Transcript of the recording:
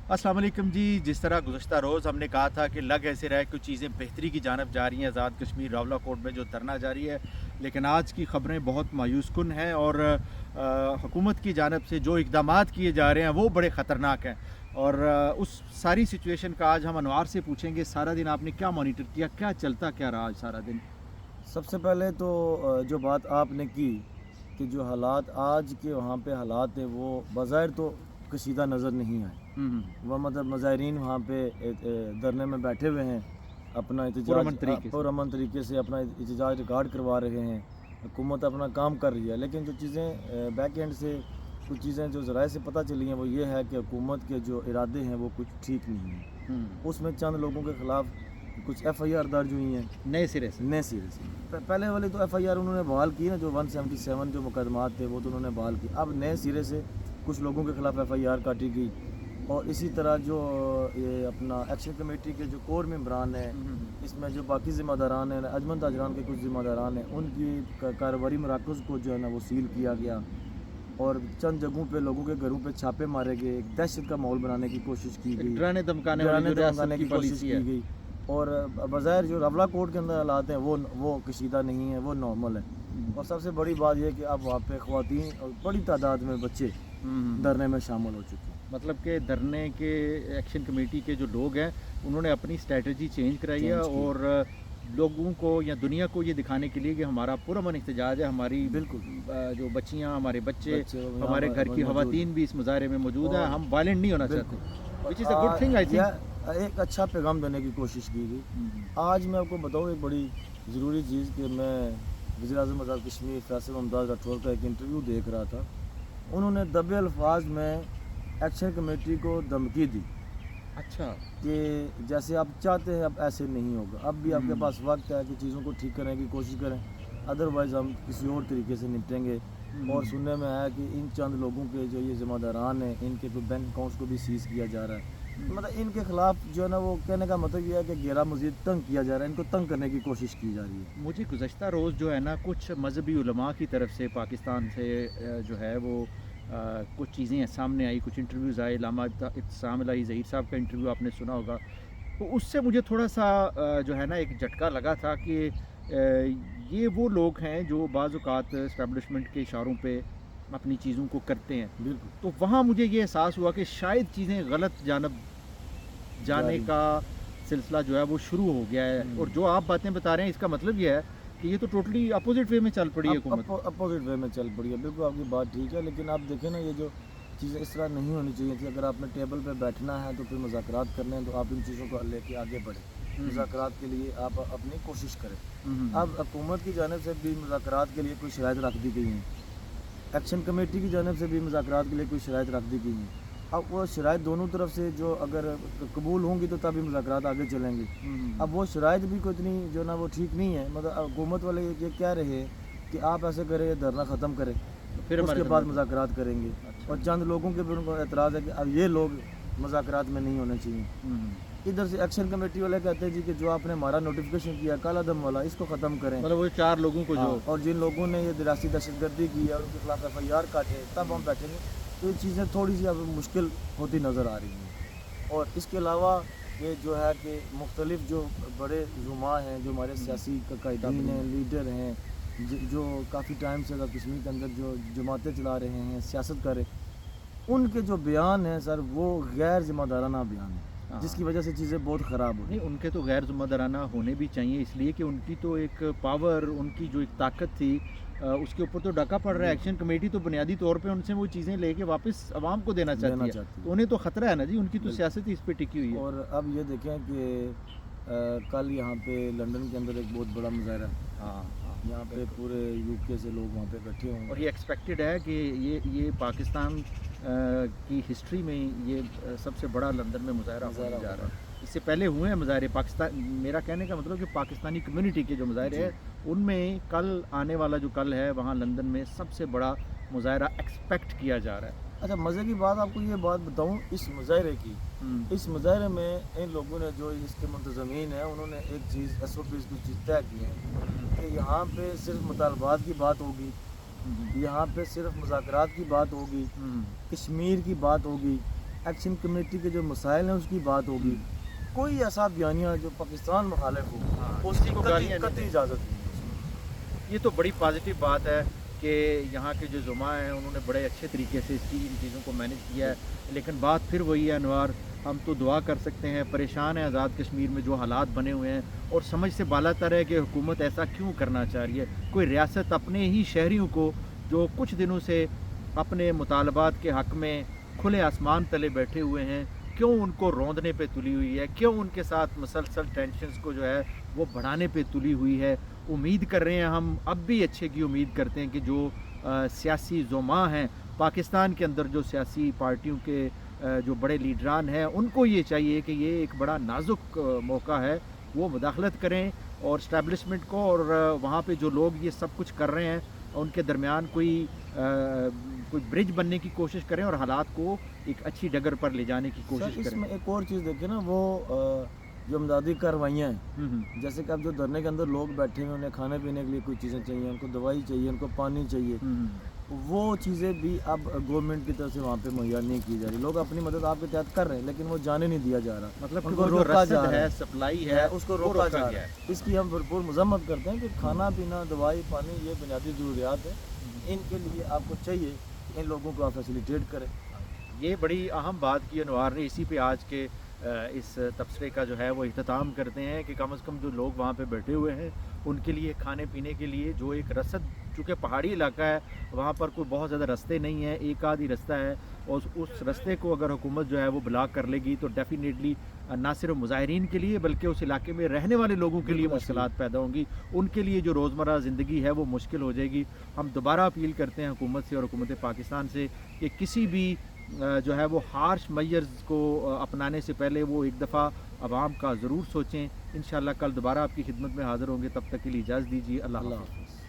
अस्सलाम वालेकुम जी। जिस तरह गुज़श्ता रोज़ हमने कहा था कि लग ऐसे रहा है कुछ चीज़ें बेहतरी की जानब जा रही हैं, आज़ाद कश्मीर रावलाकोट में जो धरना जारी है, लेकिन आज की ख़बरें बहुत मायूस कुन हैं और हुकूमत की जानब से जो इक़दामात किए जा रहे हैं वो बड़े ख़तरनाक हैं। और उस सारी सिचुएशन का आज हम अनवार से पूछेंगे। सारा दिन आपने क्या मॉनिटर किया, क्या चलता क्या रहा आज सारा दिन? सबसे पहले तो जो बात आपने की कि जो हालात आज के वहाँ पे हालात हैं वो बज़ाहिर तो कशीदा नज़र नहीं आए। वह मतलब मुज़ाहिरीन वहाँ पे धरने में बैठे हुए हैं, अपना पुरअमन तरीके से अपना एहतजाज रिकॉर्ड करवा रहे हैं। हुकूमत अपना काम कर रही है, लेकिन जो चीज़ें बैक एंड से कुछ चीज़ें जो ज़राए से पता चली हैं वो ये है कि हुकूमत के जो इरादे हैं वो कुछ ठीक नहीं हैं। उसमें चंद लोगों के ख़िलाफ़ कुछ FIR दर्ज हुई हैं नए सिरे से। पहले वाली तो FIR उन्होंने बहाल की ना, जो 177 जो मुकदमात थे वो तो उन्होंने बहाल की। अब नए सिरे से कुछ लोगों के ख़िलाफ़ FIR काटी गई। और इसी तरह जो ये अपना एक्शन कमेटी के जो कोर मेंबरान हैं, इसमें जो बाकी ज़िम्मेदारान हैं, अजमन ताजरान के कुछ ज़िम्मेदारान हैं, उनकी कारोबारी मराकज़ को जो है ना वो सील किया गया और चंद जगहों पे लोगों के घरों पे छापे मारे गए। एक दहशत का माहौल बनाने की कोशिश की गई, डराने धमकाने की कोशिश की गई। और बज़ाहिर जो रावलाकोट के अंदर हालात हैं वो कशीदा नहीं है, वो नॉर्मल है। और सबसे बड़ी बात यह कि अब वहाँ पे ख़वातीन और बड़ी तादाद में बच्चे धरने में शामिल हो चुके हैं। मतलब कि धरने के एक्शन कमेटी के जो लोग हैं उन्होंने अपनी स्ट्रेटजी चेंज कराई है और लोगों को या दुनिया को ये दिखाने के लिए कि हमारा पुरअमन एहतजाज है, हमारी बिल्कुल जो बच्चियाँ, हमारे बच्चे, हमारे घर की ख़वातीन भी इस मुजाहरे में मौजूद है, हम वायलेंट नहीं होना चाहते, which is a good thing. I think एक अच्छा पैगाम देने की कोशिश की गई। आज मैं आपको बताऊँ एक बड़ी ज़रूरी चीज़ कि मैं वज़ीर-ए-आज़म आज़ाद कश्मीर फैसल मुमताज़ राठौर का एक इंटरव्यू देख रहा था। उन्होंने दबे अल्फाज में एक्शन कमेटी को धमकी दी। अच्छा, कि जैसे आप चाहते हैं अब ऐसे नहीं होगा, अब भी आपके पास वक्त है कि चीज़ों को ठीक करने की कोशिश करें, अदरवाइज़ हम किसी और तरीके से निपटेंगे। और सुनने में आया कि इन चंद लोगों के जो ये ज़िम्मेदारान हैं, इनके कोई बैंक अकाउंट्स को भी सीज़ किया जा रहा है। मतलब इनके ख़िलाफ़ जो है ना वो कहने का मतलब ये है कि घेरा मज़ीद तंग किया जा रहा है, इनको तंग करने की कोशिश की जा रही है। मुझे गुज़श्ता रोज़ जो है ना कुछ मजहबी उलमा की तरफ से पाकिस्तान से जो है वो कुछ चीज़ें सामने आई, कुछ इंटरव्यूज़ आए। लामा इत्साम इलाही ज़हीर साहब का इंटरव्यू आपने सुना होगा, तो उससे मुझे थोड़ा सा जो है ना एक झटका लगा था कि ये वो लोग हैं जो बाज़ औक़ात एस्टैब्लिशमेंट के इशारों पे अपनी चीज़ों को करते हैं। बिल्कुल। तो वहाँ मुझे ये एहसास हुआ कि शायद चीज़ें गलत जानब जाने का सिलसिला जो है वो शुरू हो गया है। और जो आप बातें बता रहे हैं इसका मतलब ये है कि ये तो टोटली अपोजिट वे में चल पड़ी है हुकूमत। अपोजिट वे में चल पड़ी है, बिल्कुल आपकी बात ठीक है। लेकिन आप देखें ना, ये जो चीज़ें इस तरह नहीं होनी चाहिए थी। अगर आपने टेबल पे बैठना है तो फिर मुज़ाकरात करने हैं तो आप इन चीज़ों को लेके आगे बढ़ें। मुज़ाकरात के लिए आप अपनी कोशिश करें। अब हुकूमत की जानिब से भी मुज़ाकरात के लिए कोई शराइत रख दी गई हैं, एक्शन कमेटी की जानिब से भी मुज़ाकरात के लिए कोई शराइत रख दी गई हैं। अब वो शराइत दोनों तरफ से जो अगर कबूल होंगी तो तभी मुज़ाकरात आगे चलेंगे। अब वो शराइत भी कोई इतनी जो ना वो ठीक नहीं है। मतलब हुकूमत वाले ये कह रहे हैं कि आप ऐसे करें, धरना ख़त्म करें, फिर उसके बाद मुज़ाकरात करेंगे। अच्छा। और चंद लोगों के भी उनको एतराज़ है कि अब ये लोग मुज़ाकरात में नहीं होने चाहिए। इधर से एक्शन कमेटी वाले कहते हैं जी कि जो आपने हमारा नोटिफिकेशन किया काला दम वाला, इसको ख़त्म करें। मतलब वो 4 लोगों को जो और जिन लोगों ने ये दिरासी दहशतगर्दी की और उनके खिलाफ FIR काटे, तब हम बैठेंगे। तो ये चीज़ें थोड़ी सी अब मुश्किल होती नज़र आ रही हैं। और इसके अलावा ये जो है कि मुख्तलिफ जो बड़े ज़ुमा हैं, जो हमारे सियासी कायदीन हैं, लीडर हैं, जो काफ़ी टाइम से कश्मीर के अंदर जो जमातें चला रहे हैं, सियासत कर रहे, उनके जो बयान हैं सर वो गैर ज़िम्मेदाराना बयान है, जिसकी वजह से चीज़ें बहुत ख़राब हो। नहीं, उनके तो गैर ज़िम्मेदाराना होने भी चाहिए, इसलिए कि उनकी तो एक पावर, उनकी जो एक ताकत थी उसके ऊपर तो डाका पड़ रहा है। एक्शन कमेटी तो बुनियादी तौर पे उनसे वो चीज़ें लेके वापस आवाम को देना चाहती है। तो उन्हें तो ख़तरा है ना जी, उनकी तो सियासत ही इस पे टिकी हुई है। और अब ये देखें कि कल यहाँ पे लंदन के अंदर एक बहुत बड़ा मुजाहरा, यहाँ पे पूरे UK से लोग वहाँ पे इकट्ठे होंगे। और ये एक्सपेक्टेड है कि ये पाकिस्तान की हिस्ट्री में ये सबसे बड़ा लंदन में मुजाहरा होने जा रहा है। इससे पहले हुए हैं मुजाहरे पाकिस्तान, मेरा कहने का मतलब कि पाकिस्तानी कम्युनिटी के जो मुजाहरे हैं उनमें कल आने वाला जो कल है वहाँ लंदन में सबसे बड़ा मुजाहरा एक्सपेक्ट किया जा रहा है। अच्छा, मज़े की बात आपको ये बात बताऊँ इस मुजाहरे की। इस मुजाहरे में इन लोगों ने जो इसके मुंतज़मीन हैं उन्होंने एक चीज़ SOPs कुछ चीज़ तय की है कि यहाँ पे सिर्फ मुतालबात की बात होगी, यहाँ पे सिर्फ मुज़ाकरात की बात होगी, कश्मीर की बात होगी, ایکشن کمیٹی کے جو مسائل ہیں اس کی بات ہوگی. کوئی ایسا بیانیہ جو پاکستان مخالف ہو اس کی قطعی اجازت نہیں ہے. یہ تو بڑی پازیٹیو بات ہے کہ یہاں کے جو زعماء ہیں انہوں نے بڑے اچھے طریقے سے ان چیزوں کو مینیج کیا ہے. لیکن بات پھر وہی ہے انوار, ہم تو دعا کر سکتے ہیں, پریشان ہیں آزاد کشمیر میں جو حالات بنے ہوئے ہیں, اور سمجھ سے بالا تر ہے کہ حکومت ایسا کیوں کرنا چاہ رہی ہے. کوئی ریاست اپنے ہی شہریوں کو جو کچھ دنوں سے اپنے مطالبات کے حق میں کھلے آسمان تلے بیٹھے ہوئے ہیں, کیوں ان کو روندنے پہ تلی ہوئی ہے, کیوں ان کے ساتھ مسلسل ٹینشنز کو جو ہے وہ بڑھانے پہ تلی ہوئی ہے. امید کر رہے ہیں ہم, اب بھی اچھے کی امید کرتے ہیں کہ جو سیاسی زعماء ہیں پاکستان کے اندر, جو سیاسی پارٹیوں کے جو بڑے لیڈران ہیں, ان کو یہ چاہیے کہ یہ ایک بڑا نازک موقع ہے, وہ مداخلت کریں اور اسٹیبلشمنٹ کو اور وہاں پہ جو لوگ یہ سب کچھ کر رہے ہیں ان کے درمیان کوئی برج بننے کی کوشش کریں اور حالات کو ایک اچھی ڈگر پر لے جانے کی کوشش سر, اس کریں. میں ایک اور چیز دیکھیں نا, وہ جو امدادی کارروائیاں ہیں, جیسے کہ اب جو دھرنے کے اندر لوگ بیٹھے ہیں, انہیں کھانے پینے کے لیے کوئی چیزیں چاہیے, ان کو دوائی چاہیے, ان کو پانی چاہیے, وہ چیزیں بھی اب گورنمنٹ کی طرف سے وہاں پہ مہیا نہیں کی جا رہی. لوگ اپنی مدد آپ کے تحت کر رہے ہیں لیکن وہ جانے نہیں دیا جا رہا, مطلب ان کہ کو وہ جو روکا رسد جا رہا ہے, ہے, سپلائی ہے, اس کو روکا جا رہا ہے. اس کی ہم بھرپور مذمت کرتے ہیں کہ کھانا پینا, دوائی, پانی, یہ بنیادی ضروریات ہیں, ان کے لیے آپ کو چاہیے کہ ان لوگوں کو آپ فیسیلیٹیٹ کریں. یہ بڑی اہم بات کی انوار نے. اسی پہ آج کے اس تبصرے کا جو ہے وہ اختتام کرتے ہیں کہ کم از کم جو لوگ وہاں پہ بیٹھے ہوئے ہیں ان کے لیے کھانے پینے کے لیے جو ایک رسد, چونکہ پہاڑی علاقہ ہے وہاں پر کوئی بہت زیادہ رستے نہیں ہیں, ایک آدھ ہی رستہ ہے, اور اس رستے کو اگر حکومت جو ہے وہ بلاک کر لے گی تو ڈیفینیٹلی نہ صرف مظاہرین کے لیے بلکہ اس علاقے میں رہنے والے لوگوں کے لیے مشکلات پیدا ہوں گی. ان کے لیے جو روزمرہ زندگی ہے وہ مشکل ہو جائے گی. ہم دوبارہ اپیل کرتے ہیں حکومت سے اور حکومت پاکستان سے کہ کسی بھی جو ہے وہ ہارش میئرز کو اپنانے سے پہلے وہ ایک دفعہ عوام کا ضرور سوچیں. انشاءاللہ کل دوبارہ آپ کی خدمت میں حاضر ہوں گے, تب تک کے لیے اجازت دیجیے. اللہ حافظ.